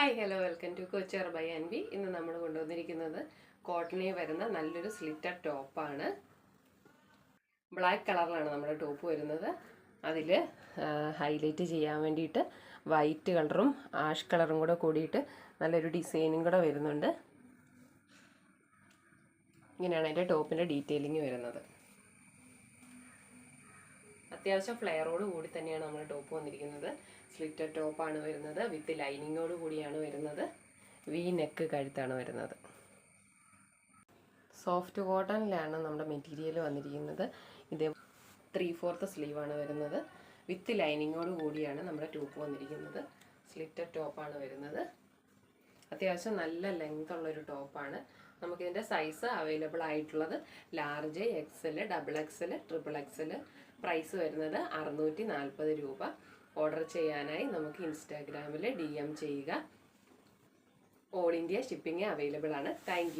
Hi hello welcome to couture by Anvi. ഇന്ന് നമ്മൾ കൊണ്ടുവന്നിരിക്കുന്നത് കോട്ടണിൽ വരുന്ന നല്ലൊരു സ്ലിറ്റർ ടോപ്പാണ്. ബ്ലാക്ക് കളറിലാണ് നമ്മുടെ ടോപ്പ് വരുന്നത്. അതിൽ ഹൈലൈറ്റ് ചെയ്യാൻ വേണ്ടിയിട്ട് വൈറ്റ് കളറും ആഷ് കളറും കൂടെ കൂടിയിട്ട് നല്ലൊരു ഡിസൈനും കൂടെ വരുന്നുണ്ട്. ഇങ്ങനെയാണ് അതിൻ്റെ ടോപ്പിൻ്റെ ഡീറ്റെയിലിംഗ് വരുന്നത്. അത്യാവശ്യം ഫ്ലെയറോട് കൂടി തന്നെയാണ് നമ്മൾ ടോപ്പ് വന്നിരിക്കുന്നത്. സ്ലിറ്റർ ടോപ്പാണ് വരുന്നത്. വിത്ത് ലൈനിങ്ങോട് കൂടിയാണ് വരുന്നത്. വി നെക്ക് കഴുത്താണ് വരുന്നത്. സോഫ്റ്റ് കോട്ടണിലാണ് നമ്മുടെ മെറ്റീരിയൽ വന്നിരിക്കുന്നത്. ഇത് 3/4 സ്ലീവാണ് വരുന്നത്. വിത്ത് ലൈനിങ്ങോട് കൂടിയാണ് നമ്മുടെ ടോപ്പ് വന്നിരിക്കുന്നത്. സ്ലിറ്റർ ടോപ്പാണ് വരുന്നത്. അത്യാവശ്യം നല്ല ലെങ്ത് ഉള്ളൊരു ടോപ്പാണ്. നമുക്കിതിൻ്റെ സൈസ് അവൈലബിൾ ആയിട്ടുള്ളത് large, XL, XXL, XXL. Price വരുന്നത് 640 രൂപ. ഓർഡർ ചെയ്യാനായി നമുക്ക് ഇൻസ്റ്റാഗ്രാമിൽ DM ചെയ്യുക. ഓൾ ഇന്ത്യ ഷിപ്പിംഗ് അവൈലബിൾ ആണ്. താങ്ക്